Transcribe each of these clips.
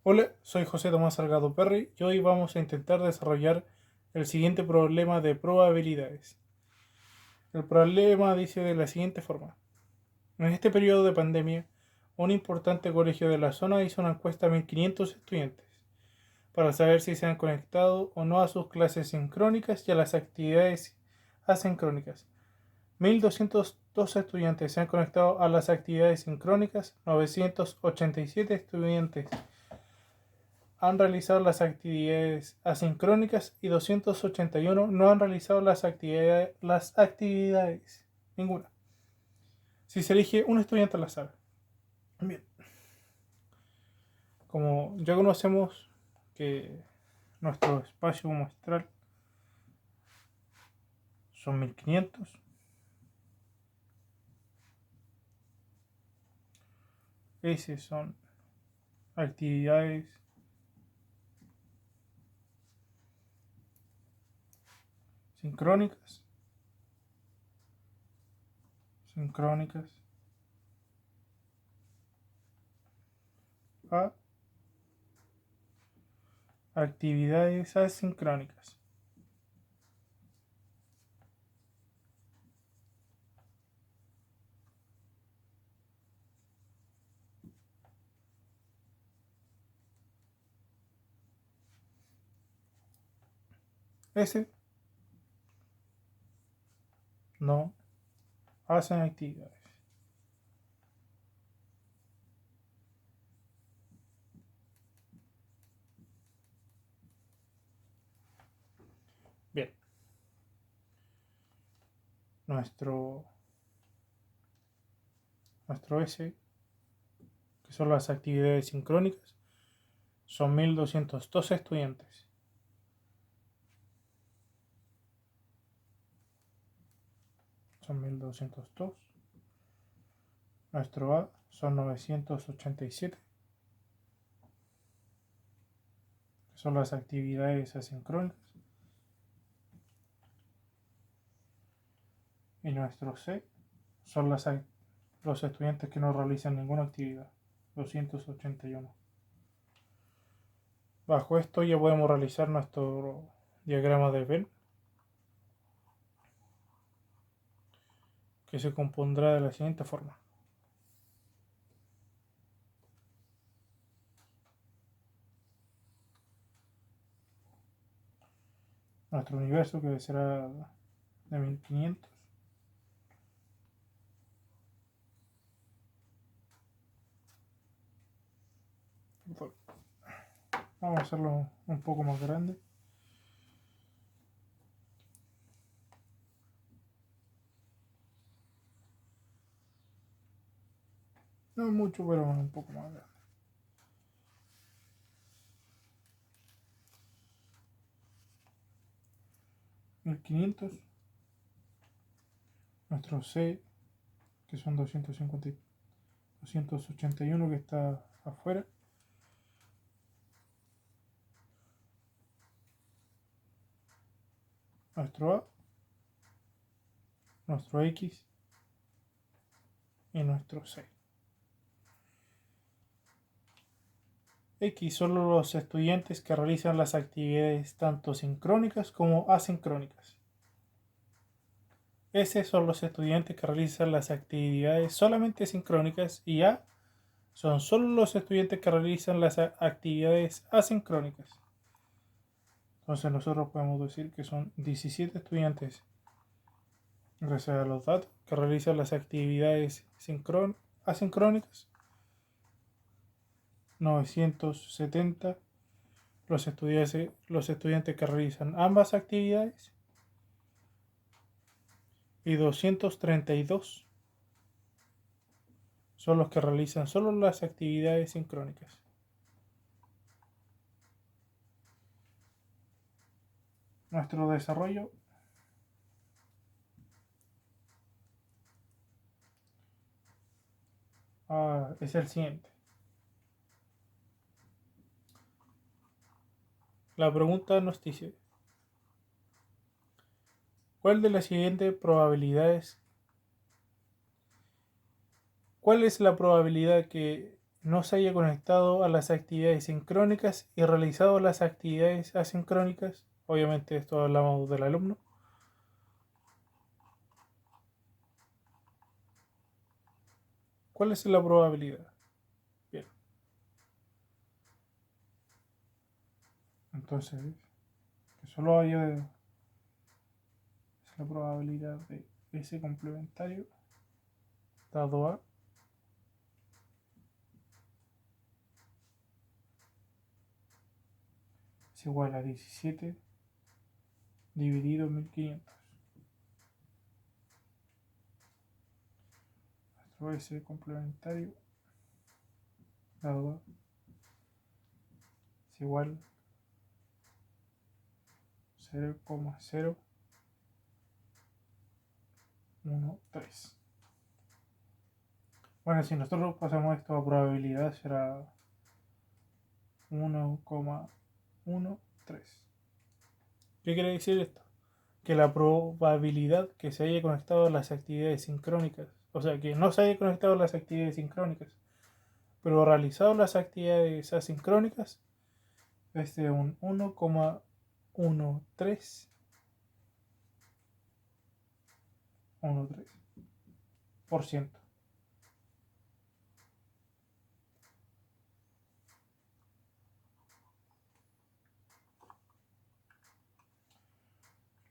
Hola, soy José Tomás Salgado Perry y hoy vamos a intentar desarrollar el siguiente problema de probabilidades. El problema dice de la siguiente forma. En este periodo de pandemia, un importante colegio de la zona hizo una encuesta a 1500 estudiantes para saber si se han conectado o no a sus clases sincrónicas y a las actividades asincrónicas. 1202 estudiantes se han conectado a las actividades sincrónicas, 987 estudiantes han realizado las actividades asincrónicas y 281 no han realizado las actividades. Ninguna. Si se elige un estudiante al azar. Bien. Como ya conocemos que nuestro espacio muestral son 1500. S son actividades sincrónicas. A actividades asincrónicas. S no hacen actividades. Bien. Nuestro S, que son las actividades sincrónicas, son 1202 estudiantes. Son 1202. Nuestro A son 987, que son las actividades asincrónicas. Y nuestro C son los estudiantes que no realizan ninguna actividad, 281. Bajo esto ya podemos realizar nuestro diagrama de Venn, que se compondrá de la siguiente forma. Nuestro universo, que será de 1500. Vamos a hacerlo un poco más grande. No mucho, pero un poco más grande. 1500. Nuestro C, que son 281, que está afuera. Nuestro A, nuestro X y nuestro C. X son los estudiantes que realizan las actividades tanto sincrónicas como asincrónicas. S son los estudiantes que realizan las actividades solamente sincrónicas y A son solo los estudiantes que realizan las actividades asincrónicas. Entonces nosotros podemos decir que son 17 estudiantes, gracias a los datos, que realizan las actividades asincrónicas. 970 los estudiantes que realizan ambas actividades. Y 232 son los que realizan solo las actividades sincrónicas. Nuestro desarrollo es el siguiente. La pregunta nos dice: ¿cuál de las siguientes probabilidades? ¿Cuál es la probabilidad no se haya conectado a las actividades sincrónicas y realizado las actividades asincrónicas. Obviamente esto hablamos del alumno. ¿Cuál es la probabilidad? Bien. Entonces, que solo haya es la probabilidad de S complementario dado A es igual a 17 dividido 1500. Nuestro S complementario dado A es igual a 0,013. Bueno, si nosotros pasamos esto a probabilidad será 1,13. ¿Qué quiere decir esto? Que la probabilidad que se haya conectado a las actividades sincrónicas, o sea, que no se haya conectado a las actividades sincrónicas, pero realizado las actividades asincrónicas, es de un 1,13%.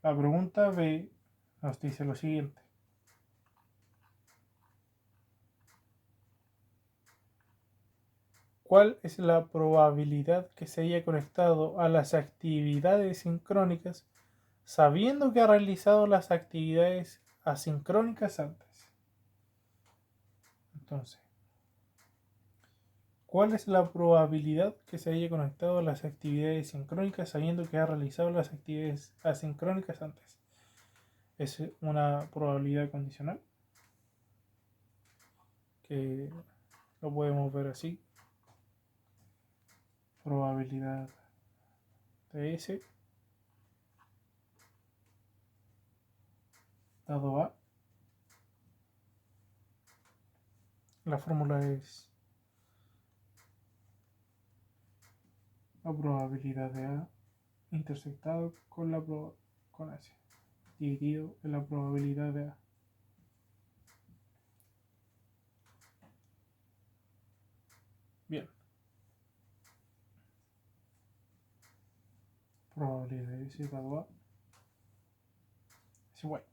La pregunta B nos dice lo siguiente. ¿Cuál es la probabilidad que se haya conectado a las actividades sincrónicas sabiendo que ha realizado las actividades asincrónicas antes? Entonces, ¿cuál es la probabilidad que se haya conectado a las actividades sincrónicas sabiendo que ha realizado las actividades asincrónicas antes? Es una probabilidad condicional que lo podemos ver así. Probabilidad de S dado A. La fórmula es la probabilidad de A intersectado con S dividido en la probabilidad de A. Bien. Probabilidad de S dado A es igual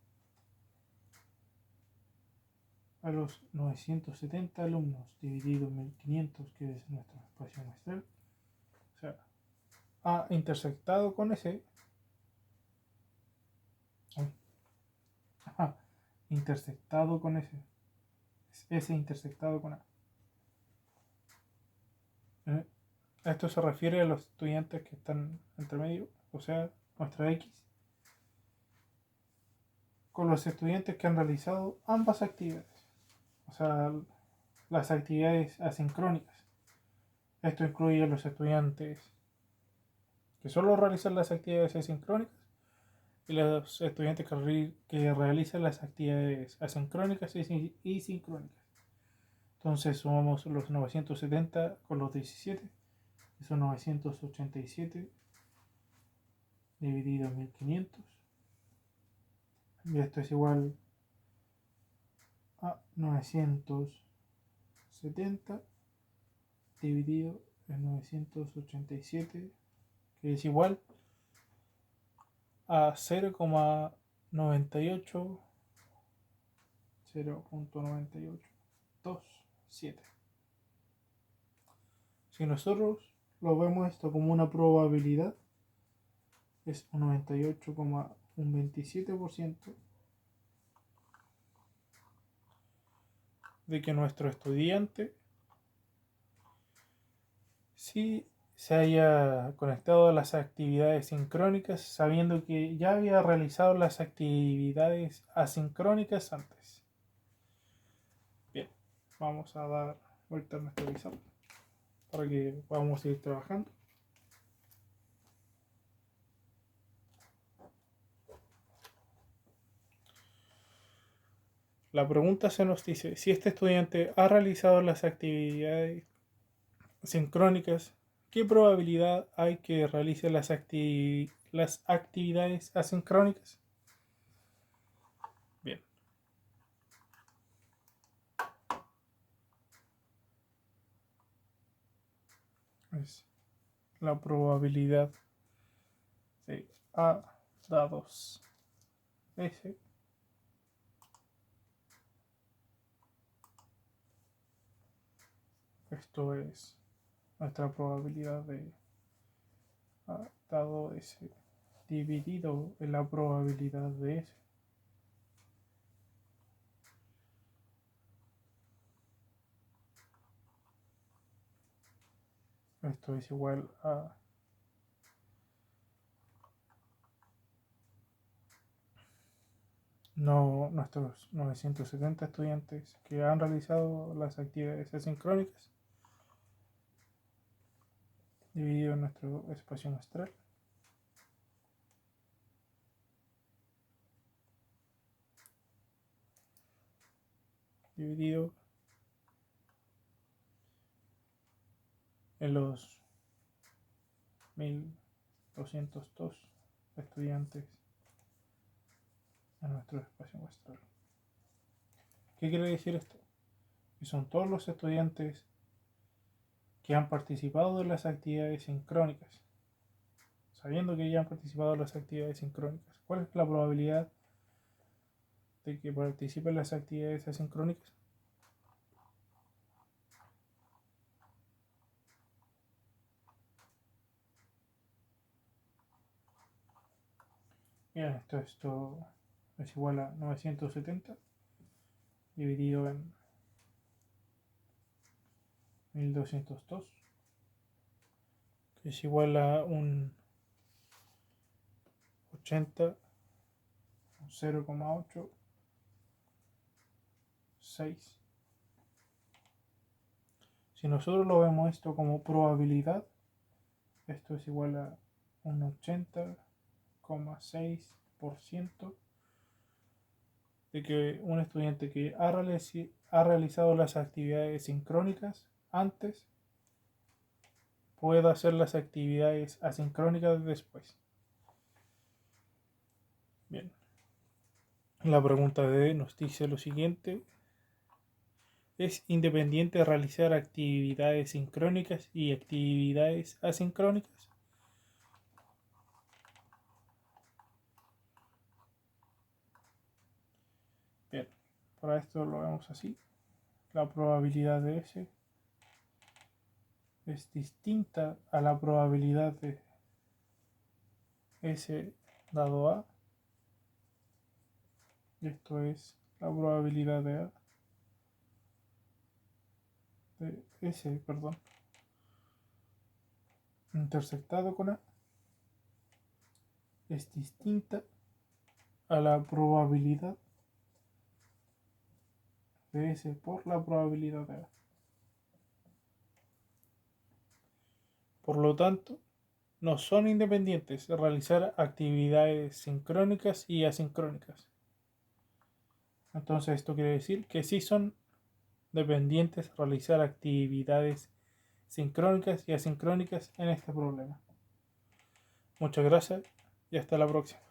a los 970 alumnos dividido en 1500, que es nuestro espacio muestral. O sea, A intersectado con S. Intersectado con S. Es S intersectado con A. Esto se refiere a los estudiantes que están entre medio, o sea, nuestra X, con los estudiantes que han realizado ambas actividades, o sea, las actividades asincrónicas. Esto incluye a los estudiantes que solo realizan las actividades asincrónicas y los estudiantes que realizan las actividades asincrónicas y sincrónicas. Entonces sumamos los 970 con los 17, que son 987 dividido en 1500. Y esto es igual a 970 dividido en 987, que es igual a 0,987. Si nosotros lo vemos esto como una probabilidad, es un 98,27% de que nuestro estudiante sí se haya conectado a las actividades sincrónicas sabiendo que ya había realizado las actividades asincrónicas antes. Bien, vamos a dar vuelta a nuestro visor para que podamos ir trabajando. La pregunta se nos dice, si este estudiante ha realizado las actividades sincrónicas, ¿qué probabilidad hay que realice las actividades asincrónicas? Bien, es la probabilidad de A dados S esto es nuestra probabilidad de A dado S dividido en la probabilidad de S. Esto es igual a nuestros 970 estudiantes que han realizado las actividades asincrónicas dividido en nuestro espacio muestral. Dividido en los 1202 estudiantes en nuestro espacio muestral. ¿Qué quiere decir esto? Que son todos los estudiantes que han participado de las actividades sincrónicas. Sabiendo que ya han participado en las actividades sincrónicas, ¿cuál es la probabilidad de que participen en las actividades asincrónicas? Bien, esto es igual a 970 dividido en 1202, que es igual a un 80, 0,86. Si nosotros lo vemos esto como probabilidad, esto es igual a un 80,6% de que un estudiante que ha realizado las actividades sincrónicas antes pueda hacer las actividades asincrónicas después. Bien, la pregunta D nos dice lo siguiente: ¿es independiente realizar actividades sincrónicas y actividades asincrónicas? Bien, para esto lo vemos así. La probabilidad de S es distinta a la probabilidad de S dado A. Esto es la probabilidad de A de S, perdón, intersectado con A es distinta a la probabilidad de S por la probabilidad de A. Por lo tanto, no son independientes realizar actividades sincrónicas y asincrónicas. Entonces esto quiere decir que sí son dependientes realizar actividades sincrónicas y asincrónicas en este problema. Muchas gracias y hasta la próxima.